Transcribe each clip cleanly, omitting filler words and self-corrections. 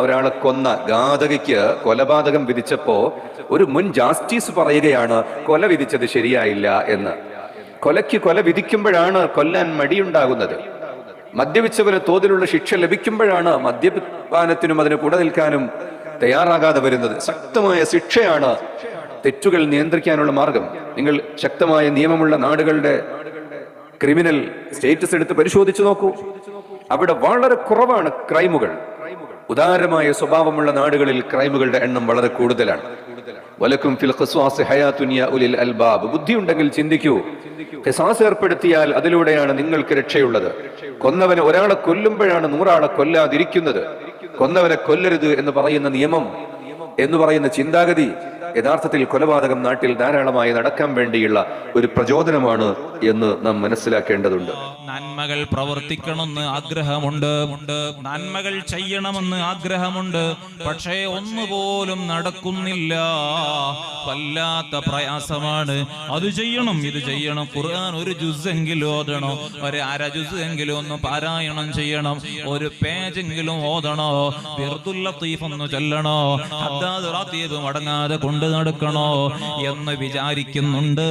ഒരാളെ കൊന്ന ഘാതകയ്ക്ക് കൊലപാതകം വിധിച്ചപ്പോ ഒരു മുൻ ജസ്റ്റിസ് പറയുകയാണ് കൊല വിധിച്ചത് ശരിയായില്ല എന്ന്. കൊലയ്ക്ക് കൊല വിധിക്കുമ്പോഴാണ് കൊല്ലാൻ മടിയുണ്ടാകുന്നത്. മദ്യപിച്ചവന് തോതിലുള്ള ശിക്ഷ ലഭിക്കുമ്പോഴാണ് മദ്യപാനത്തിനും അതിന് കൂടെ നിൽക്കാനും തയ്യാറാകാതെ വരുന്നത്. ശക്തമായ ശിക്ഷയാണ് തെറ്റുകൾ നിയന്ത്രിക്കാനുള്ള മാർഗം. നിങ്ങൾ ശക്തമായ നിയമമുള്ള നാടുകളുടെ ക്രിമിനൽ സ്റ്റേറ്റസ് എടുത്ത് പരിശോധിച്ചു നോക്കൂ. അവിടെ വളരെ കുറവാണ് ക്രൈമുകൾ. ഉദാരമായ സ്വഭാവമുള്ള നാടുകളിൽ ക്രൈമുകളുടെ എണ്ണം വളരെ കൂടുതലാണ്. വലക്കും ഫിൽ ഖിസ്വാസ് ഹയാത്തുൻ യാ ഉലിൽ അൽബാബ്. ബുദ്ധിയുണ്ടെങ്കിൽ ചിന്തിക്കൂ. ഖിസാസ് ഏർപ്പെടുത്തിയാൽ അതിലൂടെയാണ് നിങ്ങൾക്ക് രക്ഷയുള്ളത്. കൊന്നവനെ ഒരാളെ കൊല്ലുമ്പോഴാണ് 100 ആളെ കൊല്ലാതിരിക്കുന്നത്. കൊന്നവനെ കൊല്ലരുത് എന്ന് പറയുന്ന നിയമം, എന്ന് പറയുന്ന ചിന്താഗതി യഥാർത്ഥത്തിൽ കൊലപാതകം നാട്ടിൽ ധാരാളമായി നടക്കാൻ വേണ്ടിയുള്ള ഒരു പ്രചോദനമാണ് എന്ന് നാം മനസ്സിലാക്കേണ്ടതുണ്ട്. നന്മകൾ പ്രവർത്തിക്കണമെന്ന് ആഗ്രഹമുണ്ട്, നന്മകൾ ചെയ്യണമെന്ന് ആഗ്രഹമുണ്ട്. പക്ഷേ ഒന്നുപോലും നടക്കുന്നില്ല. വല്ലാത്ത പ്രയാസമാണ്. അത് ചെയ്യണം, ഇത് ചെയ്യണം. ഖുർആൻ ഒരു ജുസെങ്കിലും ഓതണോ, ഒരു അര ജുസെങ്കിലും ഒന്ന് പാരായണം ചെയ്യണം, ഒരു പേജെങ്കിലും ഓതണോ, ബിർദുൽ ലത്തീഫ് ഒന്ന് ചൊല്ലണോ, ഹദ്ദാദ് റാത്തീബ് മടങ്ങാതെ കൊണ്ട് നടക്കണോ എന്ന് വിചാരിക്കുന്നുണ്ട്,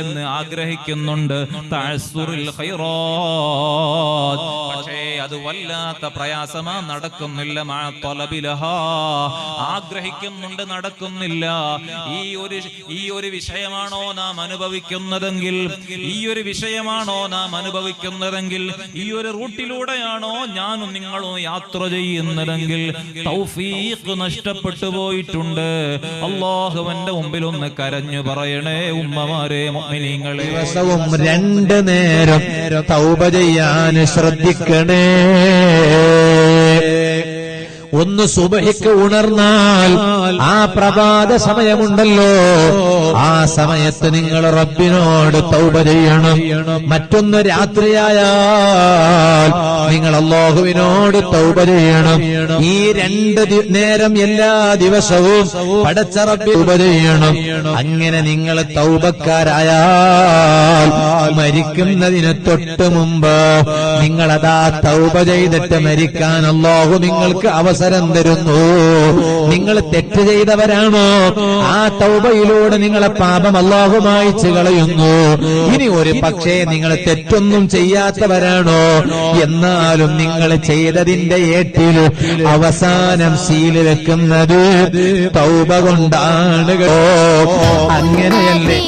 എന്ന് ആഗ്രഹിക്കുന്നുണ്ട്. തഅസ്സുറുൽ ഖൈറാത്ത്. പക്ഷേ അത് വല്ലാത്ത പ്രയാസമാ, നടക്കുന്നില്ല. മഅ ത്വലബിലഹാ. ആഗ്രഹിക്കുന്നുണ്ട്, നടക്കുന്നില്ല. ഈ ഒരു വിഷയമാണോ നാം അനുഭവിക്കുന്നതെങ്കിൽ, ഈ ഒരു വിഷയമാണോ നാം അനുഭവിക്കുന്നതെങ്കിൽ, ഈ ഒരു റൂട്ടിലൂടെയാണോ ഞാനും നിങ്ങളും യാത്ര ചെയ്യുന്നതെങ്കിൽ തൗഫീഖ് നഷ്ടപ്പെട്ടു പോയിട്ടുണ്ട്. അല്ലാഹുവിന്റെ മുമ്പിൽ ഒന്ന് കരഞ്ഞു പറയണേ ഉമ്മമാരെ, മുഅ്മിനീങ്ങളെ. ദിവസവും 2 നേരം തൗബ ചെയ്യാൻ ശ്രദ്ധിക്കണേ. ഒന്ന് സുബഹിക്ക് ഉണർന്നാൽ ആ പ്രഭാത സമയമുണ്ടല്ലോ, ആ സമയത്ത് നിങ്ങൾ റബ്ബിനോട് തൗബ ചെയ്യണം. മറ്റൊന്ന് രാത്രിയായാൽ നിങ്ങൾ അല്ലാഹുവിനോട് തൗബ ചെയ്യണം. ഈ 2 നേരം എല്ലാ ദിവസവും പടച്ച റബ്ബി തൗബ ചെയ്യണം. അങ്ങനെ നിങ്ങൾ തൗബക്കാരായാൽ മരിക്കുന്നതിന് തൊട്ട് മുമ്പ് നിങ്ങളതാ തൗബ ചെയ്തിട്ട് മരിക്കാൻ അല്ലാഹു നിങ്ങൾക്ക് അവസരം തരുന്നു. നിങ്ങൾ തെറ്റ് ചെയ്തവരാണോ, ആ തൗബയിലൂടെ നിങ്ങളെ പാപം അല്ലാഹു മായ്ച്ചു കളയുന്നു. ഇനി ഒരു പക്ഷേ നിങ്ങൾ തെറ്റൊന്നും ചെയ്യാത്തവരാണോ, എന്നാലും നിങ്ങൾ ചെയ്തതിന്റെ ഏട്ടിൽ അവസാനം സീല് വെക്കുന്നത് തൗബ കൊണ്ടാണ്. അങ്ങനെയല്ലേ